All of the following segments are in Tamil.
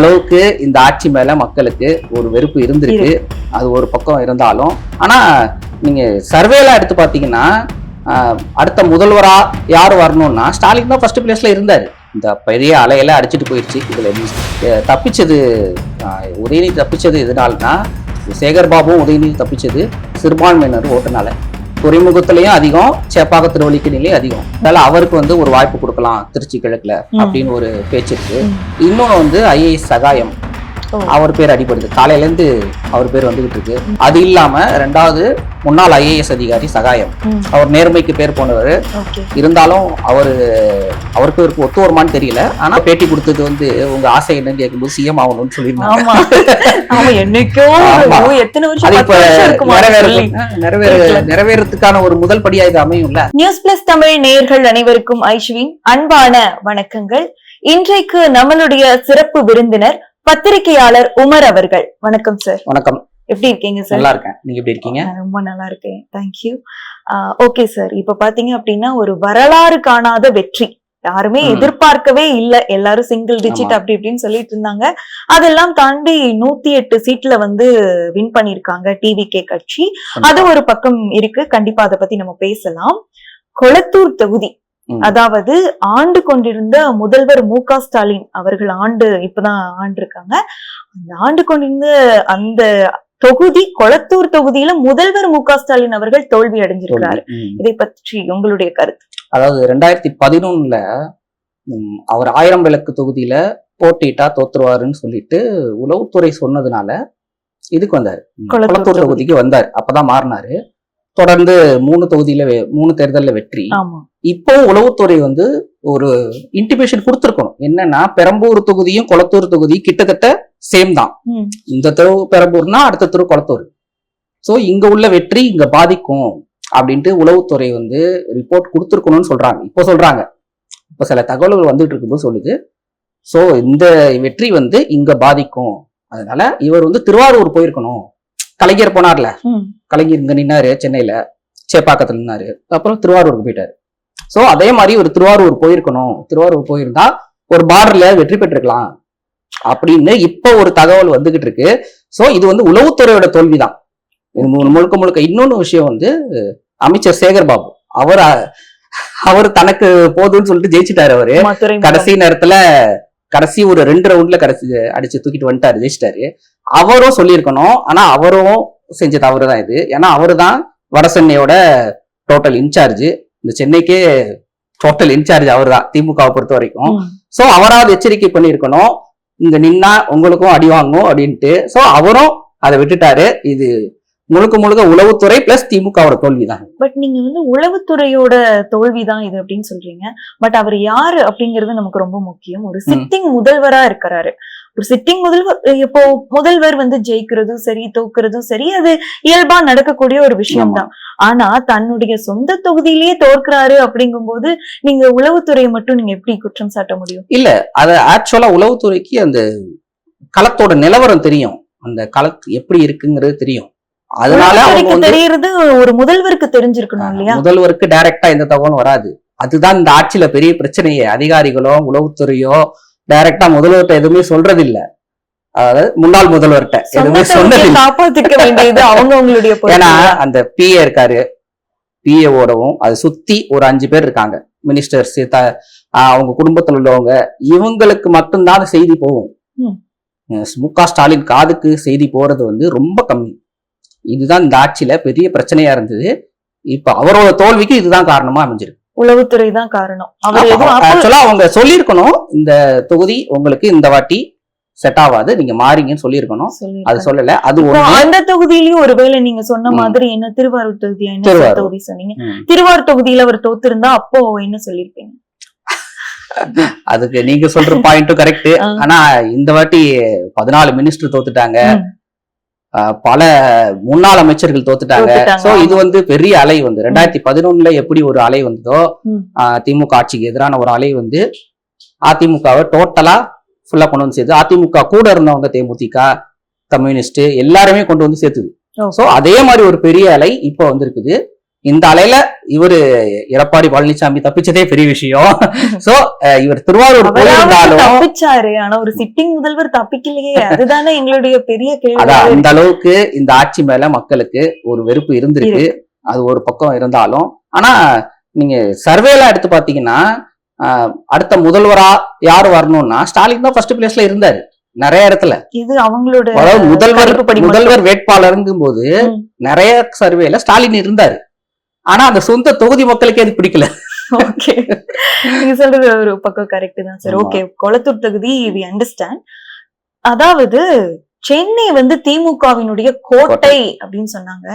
அளவுக்கு இந்த ஆட்சி மேல மக்களுக்கு ஒரு வெறுப்பு இருந்திருக்கு. அது ஒரு பக்கம் இருந்தாலும், ஆனா நீங்க சர்வேல எடுத்து பாத்தீங்கன்னா அடுத்த முதல்வரா யார் வரணும்னா ஸ்டாலின் தான் ஃபர்ஸ்ட் பிளேஸ்ல இருந்தாரு. இந்த பெரிய அலையெல்லாம் அடிச்சுட்டு போயிடுச்சு. இதுல தப்பிச்சது உதயநிதி தப்பிச்சது எதனால்னா, சேகர் பாபுவும் உதயநிதி தப்பிச்சது சிறுபான்மையினர் ஓட்டுனால. துறைமுகத்திலையும் அதிகம், சேப்பாக்க திருவள்ளிக்கணிலையும் அதிகம். அதனால அவருக்கு ஒரு வாய்ப்பு கொடுக்கலாம் திருச்சி கிழக்குல அப்படின்னு ஒரு பேச்சு இருக்கு. இன்னொன்னு ஐஏஎஸ் சகாயம், அவர் பேர் அடிபடுது. காலையில இருந்து அவர் பேர் வந்துகிட்டு இருக்கு. அது இல்லாம ரெண்டாவது முன்னாள் ஐஏஎஸ் அதிகாரி சகாயம், அவர் நேர்மைக்கு பேர் போனவர். இருந்தாலும் அவருக்கு ஒத்து வருமானு தெரியல. ஆனா பேட்டி கொடுத்தது உங்க ஆசை என்னன்னு கேட்கும்போது சிஎம் ஆகணும்னு சொல்லியிருந்தாங்க. நிறைவேறதுக்கான ஒரு முதல் படியா இது அமையும்ல. நியூஸ் பிளஸ் தமிழ் நேயர்கள் அனைவருக்கும் ஐஷுவின் அன்பான வணக்கங்கள். இன்றைக்கு நம்மளுடைய சிறப்பு விருந்தினர் பத்திரிகையாளர் உமர் அவர்கள். வணக்கம் சார். வணக்கம். எப்படி இருக்கீங்க சார்? நல்லா இருக்கேன். நீங்க எப்படி இருக்கீங்க? ரொம்ப நல்லா இருக்கேன், தேங்க்யூ. ஓகே சார், இப்ப பாத்தீங்க அப்படின்னா ஒரு வரலாறு காணாத வெற்றி, யாருமே எதிர்பார்க்கவே இல்ல. எல்லாரும் சிங்கிள் டிஜிட் அப்படி இப்படின்னு சொல்லிட்டு இருந்தாங்க. அதெல்லாம் தாண்டி 108 சீட்ல வின் பண்ணிருக்காங்க டிவிகே கட்சி. அது ஒரு பக்கம் இருக்கு, கண்டிப்பா அதை பத்தி நம்ம பேசலாம். கொளத்தூர் தொகுதி, அதாவது ஆண்டு கொண்டிருந்த முதல்வர் மு.க. ஸ்டாலின் அவர்கள் இப்பதான் ஆண்டு இருக்காங்க. அந்த ஆண்டு கொண்டிருந்த அந்த தொகுதி, கொளத்தூர் தொகுதியில முதல்வர் மு.க. ஸ்டாலின் அவர்கள் தோல்வி அடைஞ்சிருக்கிறாரு. இதை பற்றி உங்களுடைய கருத்து? அதாவது 2011 அவர் 1000 விளக்கு தொகுதியில போட்டிட்டா தோத்துருவாருன்னு சொல்லிட்டு உளவுத்துறை சொன்னதுனால இதுக்கு வந்தாரு, கொளத்தூர் தொகுதிக்கு வந்தாரு. அப்பதான் மாறினாரு. தொடர்ந்து 3 தேர்தல்ல வெற்றி. இப்போ உளவுத்துறை ஒரு இன்டிமேஷன் கொடுத்திருக்கணும். என்னன்னா, பெரம்பூர் தொகுதியும் கொளத்தூர் தொகுதியும் கிட்டத்தட்ட சேம் தான். இந்த தெரு பெரம்பூர்னா அடுத்த தெரு கொளத்தூர். சோ இங்க உள்ள வெற்றி இங்க பாதிக்கும் அப்படின்ட்டு உளவுத்துறை ரிப்போர்ட் கொடுத்திருக்கணும்னு சொல்றாங்க. இப்போ சொல்றாங்க, இப்ப சில தகவல்கள் வந்துட்டு இருக்கும்போது சொல்லுது. சோ இந்த வெற்றி இங்க பாதிக்கும். அதனால இவர் திருவாரூர் போயிருக்கணும். கலைஞர் போனார்ல, கலைஞர் இங்க நின்னாரு, சென்னையில சேப்பாக்கத்துல நின்னாரு, அப்புறம் திருவாரூருக்கு போயிட்டாரு. சோ அதே மாதிரி ஒரு திருவாரூர் போயிருக்கணும். திருவாரூர் போயிருந்தா ஒரு பார்டர்ல வெற்றி பெற்றிருக்கலாம் அப்படின்னு இப்ப ஒரு தகவல் வந்துகிட்டு இருக்கு. சோ இது உளவுத்துறையோட தோல்விதான் முழுக்க முழுக்க. இன்னொன்னு விஷயம் அமைச்சர் சேகர் பாபு, அவர் தனக்கு போதும்னு சொல்லிட்டு ஜெயிச்சுட்டாரு. அவரு கடைசி நேரத்துல கடைசி ஒரு 2 ரவுண்ட்ல அடிச்சு தூக்கிட்டு வந்துட்டாரு, ஜெயிச்சிட்டாரு. அவரும் சொல்லியிருக்கணும். ஆனா அவரும் செஞ்ச தவறுதான் இது. ஏன்னா அவரு தான் வட சென்னையோட டோட்டல் இன்சார்ஜ். இந்த சென்னைக்கே டோட்டல் இன்சார்ஜ் அவர் தான், திமுகவை பொறுத்த வரைக்கும். சோ அவராவது எச்சரிக்கை பண்ணிருக்கணும், இங்க நின்னா உங்களுக்கும் அடி வாங்கும் அப்படின்ட்டு. சோ அவரும் அதை விட்டுட்டாரு. இது முழுக்க முழுக்க உளவுத்துறை பிளஸ் திமுகவோட தோல்விதான். பட் நீங்க உளவுத்துறையோட தோல்விதான் இது அப்படின்னு சொல்றீங்க. பட் அவர் யாரு அப்படிங்கிறது நமக்கு ரொம்ப முக்கியம். ஒரு சிட்டிங் முதல்வரா இருக்கிறாரு. ஒரு சிட்டிங் முதல்வர் ஜெயிக்கிறதும் சரி, தோக்குறதும் சரி, அது இயல்பா நடக்கக்கூடிய ஒரு விஷயம்தான். ஆனா தன்னுடைய சொந்த தொகுதியிலேயே தோற்கிறாரு அப்படிங்கும் போது நீங்க உளவுத்துறையை மட்டும் நீங்க எப்படி குற்றம் சாட்ட முடியும்? இல்ல, அது ஆக்சுவலா உளவுத்துறைக்கு அந்த களத்தோட நிலவரம் தெரியும், அந்த களத்து எப்படி இருக்குங்கிறது தெரியும். அதனால தெரியுறது ஒரு முதல்வருக்கு தெரிஞ்சிருக்கணும் இல்லையா? முதல்வருக்கு டைரக்டா எந்த தகவலும் வராது. அதுதான் இந்த ஆட்சியில பெரிய பிரச்சனையே. அதிகாரிகளோ உளவுத்துறையோ டைரக்டா முதல்வர்கிட்ட எதுவுமே சொல்றது இல்ல. அதாவது முன்னாள் முதல்வர்கிட்ட எதுவுமே சொன்னது காப்பாத்திக்க வேண்டியது அவங்களுடைய. ஏன்னா அந்த பிஏ இருக்காரு, பிஏவோடவும் அது சுத்தி ஒரு 5 பேர் இருக்காங்க, மினிஸ்டர்ஸ், அவங்க குடும்பத்தில் உள்ளவங்க. இவங்களுக்கு மட்டும்தான் செய்தி போகும். மு.க. ஸ்டாலின் காதுக்கு செய்தி போறது ரொம்ப கம்மி. இதுதான் இந்த ஆட்சியில பெரிய பிரச்சனையா இருந்தது. இப்ப அவரோட தோல்விக்கு இதுதான் காரணமா அமைஞ்சிருக்கு. உளவுத்துறை தான் காரணம். ஆக்சுவலா அவங்க சொல்லியிருக்கணும், இந்த தொகுதி உங்களுக்கு இந்த வாட்டி செட் ஆகாது, நீங்க மாறிங்கன்னு சொல்லியிருக்கணும். அது சொல்லல. அது அந்த தொகுதியிலயும் ஒருவேளை நீங்க சொன்ன மாதிரி என்ன திருவாரூர் தொகுதியா, என்ன தொகுதி சொன்னீங்க? திருவாரூர் தொகுதியில அவர் தோத்திருந்தா அப்போ என்ன சொல்லிருப்பீங்க? அதுக்கு நீங்க சொல்ற பாயிண்ட்டும் கரெக்ட். ஆனா இந்த வாட்டி 14 மினிஸ்டர் தோத்துட்டாங்க, பல முன்னாள் அமைச்சர்கள் தோத்துட்டாங்க. சோ இது பெரிய அலை 2011 எப்படி ஒரு அலை வந்ததோ, திமுக ஆட்சிக்கு எதிரான ஒரு அலை அதிமுகவை டோட்டலா ஃபுல்லா கொண்டு சேர்த்து, அதிமுக கூட இருந்தவங்க தேமுதிக, கம்யூனிஸ்ட் எல்லாருமே கொண்டு சேர்த்துது. சோ அதே மாதிரி ஒரு பெரிய அலை இப்ப வந்திருக்குது. இந்த அலையில இவரு எடப்பாடி பழனிசாமி தப்பிச்சதே பெரிய விஷயம். சோ இவர் திருவாரூர் போயிருந்தாலும் தப்பிச்சாரு, ஆனா ஒரு சிட்டிங் முதல்வர் தப்பிக்கலையே, அதுதானே எங்களுடைய பெரிய கேள்வி. அதான் அந்த அளவுக்கு இந்த ஆட்சி மேல மக்களுக்கு ஒரு வெறுப்பு இருந்திருக்கு. அது ஒரு பக்கம் இருந்தாலும், ஆனா நீங்க சர்வேல எடுத்து பாத்தீங்கன்னா அடுத்த முதல்வரா யாரு வரணும்னா ஸ்டாலின் தான் ஃபர்ஸ்ட் பிளேஸ்ல இருந்தாரு நிறைய இடத்துல. இது அவங்களோட முதல்வர் வேட்பாளருங்கும் போது நிறைய சர்வேல ஸ்டாலின் இருந்தாரு. ஆனா அந்த சொந்த தொகுதி மக்களுக்கே அது பிடிக்கல. ஓகே, நீங்க சொல்றது ஒரு பக்கம் கரெக்ட் தான் சார். ஓகே, கொளத்தூர் தொகுதி வி அண்டர்ஸ்டாண்ட். அதாவது சென்னை வந்து திமுகவினுடைய கோட்டை அப்படின்னு சொன்னாங்க.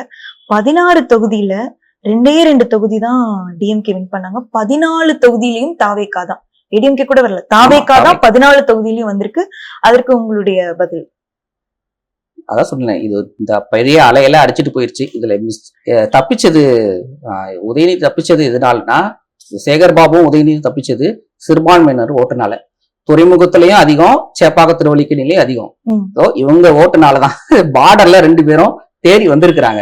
16 தொகுதியில 2 தொகுதி தான் டிஎம்கே வின் பண்ணாங்க. 14 தொகுதியிலையும் தாவேகா தான், ஏடிஎம்கே கூட வரல, தாவேகா தான் 14 தொகுதியிலையும் வந்திருக்கு. அதற்கு உங்களுடைய பதில்? அதான் சொன்னேன், இது இந்த பெரிய அலையில அடிச்சுட்டு போயிருச்சு. இதுல தப்பிச்சது உதயநிதி தப்பிச்சது எதனாலனா, சேகர் பாபுவும் உதயநிதி தப்பிச்சது சிறுபான்மையினர் ஓட்டுனால. துறைமுகத்திலயும் அதிகம், சேப்பாக்க திருவள்ளிக்கணிலையும் அதிகம். இவங்க ஓட்டுனாலதான் பார்டர்ல 2 பேரும் தேடி வந்திருக்கிறாங்க.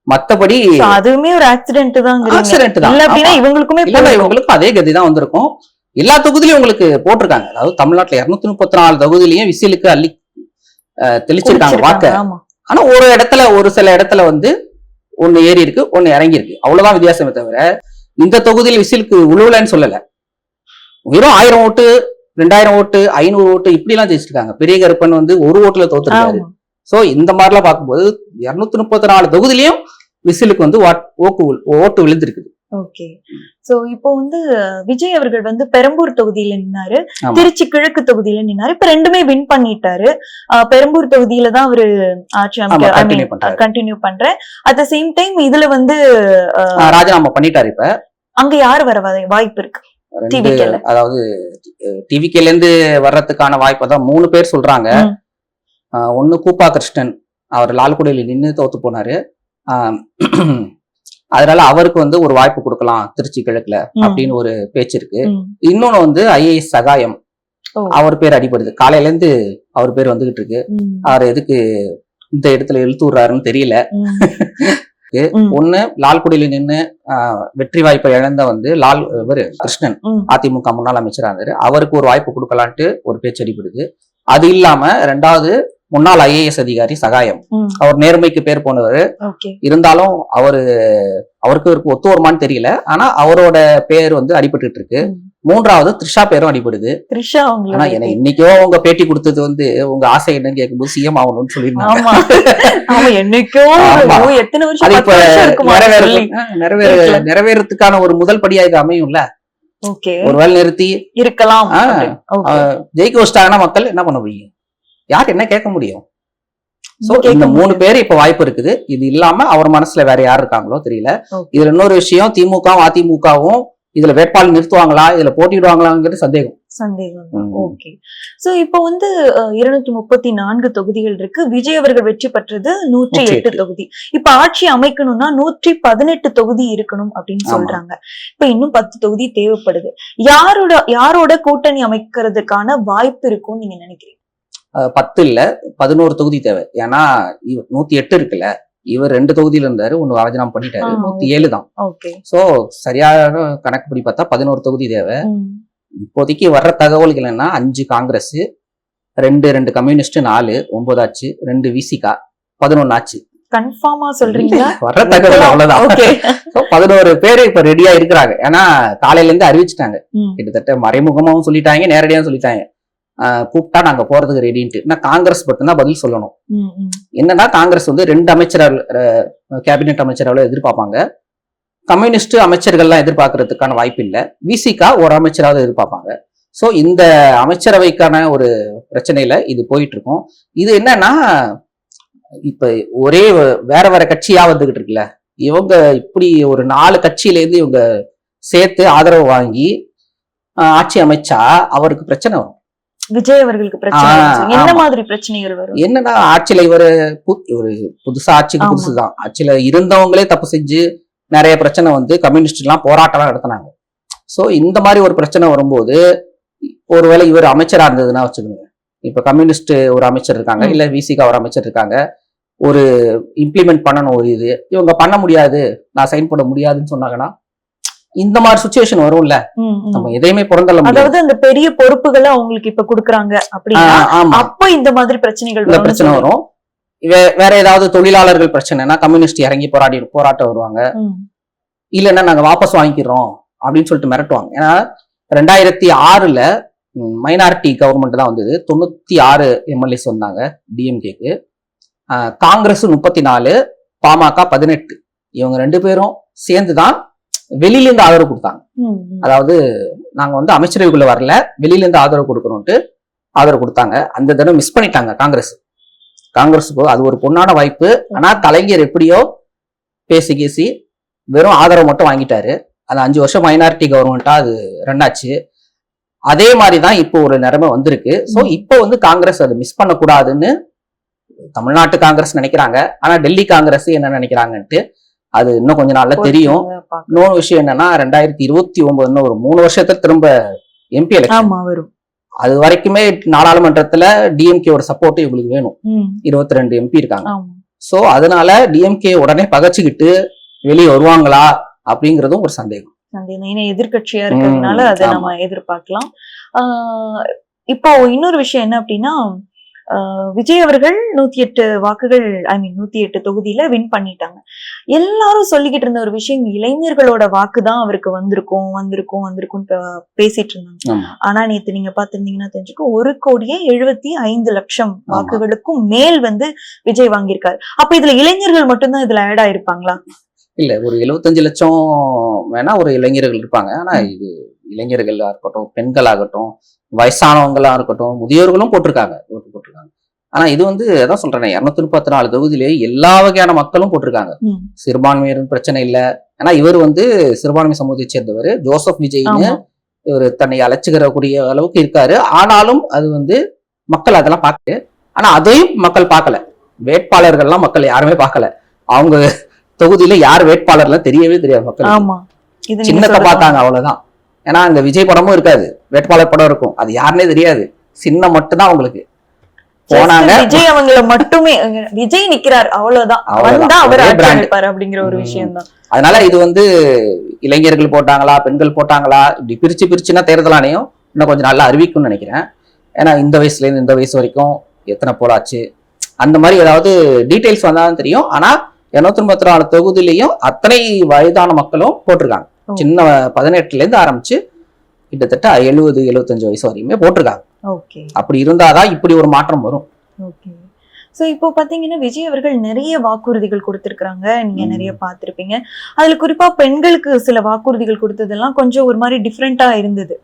மத்தபடி அதுவுமே ஒரு ஆக்சிடென்ட் தான். இவங்களுக்கும் அதே கதி தான் வந்திருக்கும். எல்லா தொகுதியிலும் உங்களுக்கு போட்டிருக்காங்க. அதாவது தமிழ்நாட்டுல 234 தொகுதியிலையும் விசிலுக்கு அள்ளி தெளிச்சிருக்காங்க வாக்க. ஆனா ஒரு சில இடத்துல வந்து ஒண்ணு ஏறி இருக்கு, ஒண்ணு இறங்கி இருக்கு, அவ்வளவுதான் வித்தியாசமே தவிர இந்த தொகுதியில் விசிலுக்கு உழுவலன்னு சொல்லல. வெறும் 1000 ஓட்டு, 2000 ஓட்டு, 500 ஓட்டு இப்படி எல்லாம் ஜெயிச்சிருக்காங்க. பெரிய கருப்பன் வந்து 1 ஓட்டுல தோத்துருக்காரு. சோ இந்த மாதிரி எல்லாம் பார்க்கும்போது 234 தொகுதியிலையும் விசிலுக்கு வந்து ஓட்டு விழுந்திருக்குது. ஓகே, சோ இப்போ வந்து விஜய் அவர்கள் வந்து பெரம்பூர் தொகுதியில நின்னாரு, திருச்சி கிழக்கு தொகுதியில நின்னாரு. இப்ப 2மே வின் பண்ணிட்டாரு. பெரம்பூர் தொகுதியில தான் அவரு ஆட்சி அமைக்க கண்டினியூ பண்றேன். அட் த சேம் டைம் இதுல வந்து ராஜினாமா பண்ணிட்டாரு. இப்ப அங்க யாரு வர வாய்ப்பு இருக்கு? அதாவது டிவிகேல இருந்து வர்றதுக்கான வாய்ப்பு தான் 3 பேர் சொல்றாங்க. ஒண்ணு கூப்பா கிருஷ்ணன், அவர் லால்குடியில நின்னு தோத்து போனாரு. அதனால அவருக்கு வந்து ஒரு வாய்ப்பு கொடுக்கலாம் திருச்சி கிழக்குல அப்படின்னு ஒரு பேச்சு இருக்கு. இன்னொன்னு வந்து ஐஏஎஸ் சகாயம், அவர் பேர் அடிபடுது. காலையில இருந்து அவர் பேர் வந்துகிட்டு இருக்கு. அவர் எதுக்கு இந்த இடத்துல இழுத்து விடுறாருன்னு தெரியல. ஒண்ணு லால்குடியில நின்று வெற்றி வாய்ப்பை இழந்த வந்து கிருஷ்ணன், அதிமுக முன்னாள் அமைச்சரா இருந்தாரு, அவருக்கு ஒரு வாய்ப்பு கொடுக்கலான்ட்டு ஒரு பேச்சு அடிபடுது. அது இல்லாம 2வது முன்னாள் ஐஏஎஸ் அதிகாரி சகாயம், அவர் நேர்மைக்கு பேர் போனவர். இருந்தாலும் அவருக்கு ஒத்து வருமானு தெரியல. ஆனா அவரோட பேர் வந்து அடிபட்டு இருக்கு. 3வது த்ரிஷா பேரும் அடிபடுது. ஆனா இன்னைக்கோ உங்க பேட்டி கொடுத்தது வந்து உங்க ஆசை என்னன்னு கேட்கும்போது சிஎம் ஆகணும்னு சொல்லிருந்தாங்க. நிறைவேறதுக்கான ஒரு முதல் படியா இது அமையும்ல. ஒருவேளை நிறுத்தி இருக்கலாம், ஜெயிக்க வச்சிட்டாங்கன்னா மக்கள் என்ன பண்ண முடியும்? யார் என்ன கேட்க முடியும்? சோ இந்த 3 பேர் இப்ப வாய்ப்பு இருக்குது. இது இல்லாம அவர் மனசுல வேற யார் இருக்காங்களோ தெரியல. இதுல இன்னொரு விஷயம், திமுகவும் அதிமுகவும் இதுல வேட்பாளர் நிறுத்துவாங்களா, இதுல போட்டிடுவாங்களாங்கிறது சந்தேகம். ஓகே, சோ இப்போ வந்து 234 தொகுதிகள் இருக்கு. விஜய் அவர்கள் வெற்றி பெற்றது 108 தொகுதி. இப்ப ஆட்சி அமைக்கணும்னா 118 தொகுதி இருக்கணும் அப்படின்னு சொல்றாங்க. இப்ப இன்னும் 10 தொகுதி தேவைப்படுது. யாரோட கூட்டணி அமைக்கிறதுக்கான வாய்ப்பு இருக்கும்னு நீங்க நினைக்கிறீங்க? 10 இல்ல 11 தொகுதி தேவை. ஏன்னா 108 இருக்குல்ல, இவர் 2 தொகுதியில இருந்தாரு, ஒண்ணு ராஜினாமா பண்ணிட்டாரு, 107 தான். சோ சரியான கணக்குப்படி பார்த்தா 11 தொகுதி தேவை. இப்போதைக்கு வர்ற தகவல்கள் என்ன, 5 காங்கிரஸ், 2 கம்யூனிஸ்ட், 4 9 ஆச்சு, 2 விசிகா, 11 ஆச்சு. கன்ஃபார்மா சொல்றீங்களா? வர்ற தகவல் அவ்வளவுதான். 11 பேரு இப்ப ரெடியா இருக்கிறாங்க. ஏன்னா காலையில இருந்து அறிவிச்சுட்டாங்க. கிட்டத்தட்ட மறைமுகமாவும் சொல்லிட்டாங்க, நேரடியாவும் சொல்லிட்டாங்க, கூப்பிட்டா நாங்க போறதுக்கு ரெடின்ட்டு. காங்கிரஸ் மட்டும்தான் பதில் சொல்லணும். என்னன்னா காங்கிரஸ் வந்து 2 அமைச்சர்கள், கேபினெட் அமைச்சரவை எதிர்பார்ப்பாங்க. கம்யூனிஸ்ட் அமைச்சர்கள்லாம் எதிர்பார்க்கறதுக்கான வாய்ப்பு இல்லை. விசிகா ஒரு அமைச்சராவது எதிர்பார்ப்பாங்க. சோ இந்த அமைச்சரவைக்கான ஒரு பிரச்சனையில இது போயிட்டு இருக்கும். இது என்னன்னா இப்ப ஒரே வேற கட்சியா வந்துகிட்டு இருக்குல்ல, இவங்க இப்படி ஒரு 4 கட்சியில இருந்து இவங்க சேர்த்து ஆதரவு வாங்கி ஆட்சி அமைச்சா அவருக்கு பிரச்சனை வரும். விஜய் அவர்களுக்கு பிரச்சனை. என்ன மாதிரி பிரச்சனைகள் வரும்? என்னன்னா ஆட்சியில இவரு புதுசா ஆட்சிக்கு புதுசுதான், ஆட்சியில இருந்தவங்களே தப்பு செஞ்சு நிறைய பிரச்சனை வந்து கம்யூனிஸ்ட் எல்லாம் போராட்டம் நடத்தினாங்க. சோ இந்த மாதிரி ஒரு பிரச்சனை வரும்போது, ஒருவேளை இவர் அமைச்சரா இருந்ததுன்னா வச்சுக்கோங்க, இப்ப கம்யூனிஸ்ட் ஒரு அமைச்சர் இருக்காங்க, இல்ல விசிகா ஒரு அமைச்சர் இருக்காங்க, ஒரு இம்ப்ளிமெண்ட் பண்ணணும் ஒரு இது, இவங்க பண்ண முடியாது, நான் சைன் போட முடியாதுன்னு சொன்னாங்கன்னா இந்த மாதிரி சுச்சுவேஷன் வரும்ல. நம்ம எதையுமே புறந்தள்ள முடியாது. அதாவது அந்த பெரிய பொறுப்புகளை அவங்களுக்கு இப்ப குடுக்குறாங்க அப்படின்னா அப்ப இந்த மாதிரி பிரச்சனை வரும். வேற ஏதாவது தொழிலாளர்கள் பிரச்சனைனா கம்யூனிஸ்ட் இறங்கி போராட்டம் வருவாங்க. இல்லைன்னா நாங்க வாபஸ் வாங்கிக்கிறோம் அப்படின்னு சொல்லிட்டு மிரட்டுவாங்க. ஏன்னா 2006 மைனாரிட்டி கவர்மெண்ட் தான் வந்தது. 96 எம்எல்ஏஸ் வந்தாங்க டிஎம்கேக்கு. காங்கிரஸ் 34, பாமக 18. இவங்க 2 பேரும் சேர்ந்துதான் வெளியில இருந்து ஆதரவு கொடுத்தாங்க. அதாவது நாங்க வந்து அமைச்சரவைக்குள்ள வரல, வெளியில இருந்து ஆதரவு கொடுக்கணும்ட்டு ஆதரவு கொடுத்தாங்க. அந்த தடவை மிஸ் பண்ணிட்டாங்க காங்கிரஸுக்கு. அது ஒரு பொன்னான வாய்ப்பு. ஆனா கலைஞர் எப்படியோ பேசி வெறும் ஆதரவு மட்டும் வாங்கிட்டாரு. அது 5 வருஷம் மைனாரிட்டி கவர்மெண்டா அது ரன் ஆச்சு. அதே மாதிரிதான் இப்போ ஒரு நிலைமை வந்திருக்கு. சோ இப்போ வந்து காங்கிரஸ் அதை மிஸ் பண்ணக்கூடாதுன்னு தமிழ்நாட்டு காங்கிரஸ் நினைக்கிறாங்க. ஆனா டெல்லி காங்கிரஸ் என்ன நினைக்கிறாங்கன்ட்டு அது இன்னும் கொஞ்ச நாள்ல தெரியும். இன்னொரு விஷயம் என்னன்னா 2029 ஒரு 3 வருஷத்துல திரும்ப எம்பி எலெக்ஷன் வரும். அது வரைக்குமே நாடாளுமன்றத்துல டிஎம்கேவோட சப்போர்ட் இவங்களுக்கு வேணும். 22 எம்பி இருக்காங்க. சோ அதனால டிஎம்கே உடனே பகச்சுக்கிட்டு வெளியே வருவாங்களா அப்படிங்கறதும் ஒரு சந்தேகம். ஏன்னா எதிர்கட்சியா இருக்கிறதுனால அதை நம்ம எதிர்பார்க்கலாம். இப்போ இன்னொரு விஷயம் என்ன அப்படின்னா, விஜய் அவர்கள் 108 வாக்குகள் 108 தொகுதியில வின் பண்ணிட்டாங்க. எல்லாரும் சொல்லிக்கிட்டு இருந்த ஒரு விஷயம், இளைஞர்களோட வாக்குதான் அவருக்கு வந்திருக்கும் பேசிட்டு இருந்தாங்க. ஆனா நேத்து நீங்க பாத்திருந்தீங்கன்னா தெரிஞ்சுக்கும் 1,75,00,000 வாக்குகளுக்கும் மேல் வந்து விஜய் வாங்கியிருக்காரு. அப்ப இதுல இளைஞர்கள் மட்டும்தான் இதுல ஆட் ஆயிருப்பாங்களா? இல்ல, ஒரு 75 லட்சம் வேணா ஒரு இளைஞர்கள் இருப்பாங்க. ஆனா இது இளைஞர்களா இருக்கட்டும், பெண்களாகட்டும், வயசானவங்களா இருக்கட்டும், முதியோர்களும் போட்டிருக்காங்க. ஆனா இது வந்து அதான் சொல்றேன், 234 தொகுதியிலே எல்லா வகையான மக்களும் போட்டிருக்காங்க. சிறுபான்மையினர் பிரச்சனை இல்ல. ஏன்னா இவர் வந்து சிறுபான்மை சமூகத்தை சேர்ந்தவர். ஜோசப் விஜய்னு இவர் தன்னை அழைச்சுக்கிறக்கூடிய அளவுக்கு இருக்காரு. ஆனாலும் அது வந்து மக்கள் அதெல்லாம் பார்த்து, ஆனா அதையும் மக்கள் பார்க்கல. வேட்பாளர்கள்லாம் மக்கள் யாருமே பார்க்கல. அவங்க தொகுதியில யார் வேட்பாளர்லாம் தெரியவே தெரியாது மக்கள். சின்னத்தை பார்த்தாங்க, அவ்வளவுதான். ஏன்னா இந்த விஜய் படமும் இருக்காது, வேட்பாளர் படம் இருக்கும், அது யாருன்னே தெரியாது. சின்னம் மட்டும்தான் அவங்களுக்கு போனாங்க. விஜய் அவங்கள மட்டுமே, விஜய் நிக்கிறார் அவ்வளவுதான், அப்படிங்கிற ஒரு விஷயம் தான். அதனால இது வந்து இளைஞர்கள் போட்டாங்களா பெண்கள் போட்டாங்களா இப்படி பிரிச்சுன்னா தேர்தல் ஆணையம் இன்னும் கொஞ்சம் நல்லா அறிவிக்கும்னு நினைக்கிறேன். ஏன்னா இந்த வயசுல இருந்து இந்த வயசு வரைக்கும் எத்தனை போலாச்சு அந்த மாதிரி ஏதாவது டீடைல்ஸ் வந்தாலும் தெரியும். ஆனா 234 தொகுதியிலையும் அத்தனை வயதான மக்களும் போட்டிருக்காங்க. சின்ன 18ல இருந்து ஆரம்பிச்சு கிட்டத்தட்ட 70-75 வயசு வரையுமே போட்டிருக்காங்க. அப்படி இருந்தாதான் இப்படி ஒரு மாற்றம் வரும். சோ இப்போ பாத்தீங்கன்னா விஜய் அவர்கள் நிறைய வாக்குறுதிகள் கொடுத்திருக்காங்க, நீங்க நிறைய பாத்திருப்பீங்க. அதுல குறிப்பா பெண்களுக்கு சில வாக்குறுதிகள் கொடுத்ததெல்லாம் கொஞ்சம் ஒரு மாதிரி டிஃப்ரெண்டா இருந்தது.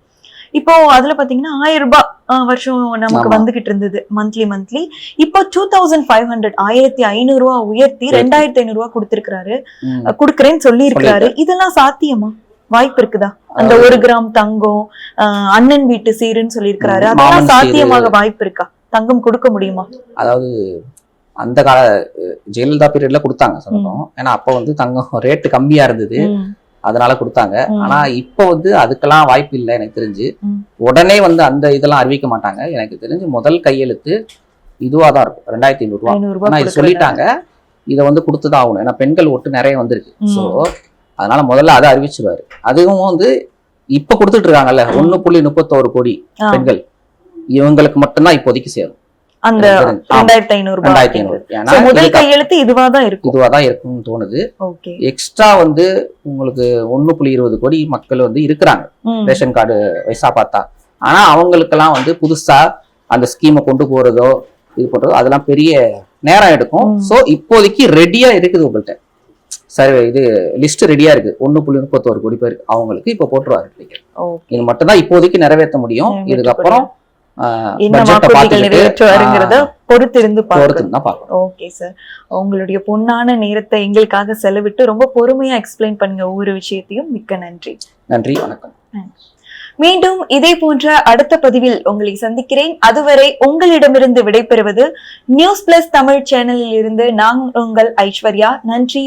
இப்போ அதுல பாத்தீங்கன்னா 1000 ரூபாய் வருஷம் நமக்கு வந்துகிட்டு இருந்தது மந்த்லி. இப்போ 2500 1500 ரூபாய் உயர்த்தி 2500 ரூபாய் கொடுக்கறேன்னு சொல்லி இருக்கிறாரு. இதெல்லாம் சாத்தியமா? வாய்ப்பு இருக்குதா? அந்த 1 கிராம் தங்கம், அண்ணன் வீட்டு சீருன்னு சொல்லி இருக்கிறாரு, அதெல்லாம் சாத்தியமாக வாய்ப்பு இருக்கா? தங்கம் கொடுக்க முடியுமா? அதாவது அந்த கால ஜெயலலிதா பீரியட்ல கொடுத்தாங்க சொல்லணும். ஏன்னா அப்ப வந்து தங்கம் ரேட்டு கம்மியா இருந்தது, அதனால கொடுத்தாங்க. ஆனா இப்ப வந்து அதுக்கெல்லாம் வாய்ப்பு இல்லை எனக்கு தெரிஞ்சு. உடனே வந்து அந்த இதெல்லாம் அறிவிக்க மாட்டாங்க. எனக்கு தெரிஞ்சு முதல் கையெழுத்து இதுவாதான் இருக்கும், 2500 ரூபாய். ஆனா இது சொல்லிட்டாங்க, இதை வந்து கொடுத்துதான் ஆகணும். ஏன்னா பெண்கள் ஓட்டு நிறைய வந்திருக்கு. சோ அதனால முதல்ல அதை அறிவிச்சுவாரு. அதுவும் வந்து இப்ப கொடுத்துட்டு இருக்காங்கல்ல 1.31 கோடி பெண்கள், இவங்களுக்கு மட்டும்தான் இப்போதைக்கு சேரும் அந்த 2500. முதல் கையெழுத்து இதுவாதான் இருக்கும்னு தோணுது. எக்ஸ்ட்ரா வந்து உங்களுக்கு 1.20 கோடி மக்கள் வந்து இருக்கிறாங்க ரேஷன் கார்டு வயசா பார்த்தா. ஆனா அவங்களுக்கெல்லாம் வந்து புதுசா அந்த ஸ்கீமை கொண்டு போறதோ இது பண்றதோ அதெல்லாம் பெரிய நேரம் எடுக்கும். சோ இப்போதைக்கு ரெடியா இருக்குது உங்கள்கிட்ட. சரி, இது லிஸ்ட் ரெடியா இருக்கு. 1.31 கோடி பேர் அவங்களுக்கு இப்ப போட்டுருவாரு. இது மட்டும் தான் இப்போதைக்கு நிறைவேற்ற முடியும். இதுக்கப்புறம் பொறுத்திருந்து பார்க்கலாம். ஓகே சார், உங்களுடைய பொன்னான நேரத்தை எங்களுக்காக செலவிட்டு ரொம்ப பொறுமையா எக்ஸ்பிளைன் பண்ணுங்க ஒவ்வொரு விஷயத்தையும். மிக்க நன்றி. நன்றி, வணக்கம். மீண்டும் இதே போன்ற அடுத்த பதிவில் உங்களை சந்திக்கிறேன். அதுவரை உங்களிடமிருந்து விடைபெறுவது நியூஸ் பிளஸ் தமிழ் சேனலில் இருந்து நான் உங்கள் ஐஸ்வர்யா. நன்றி.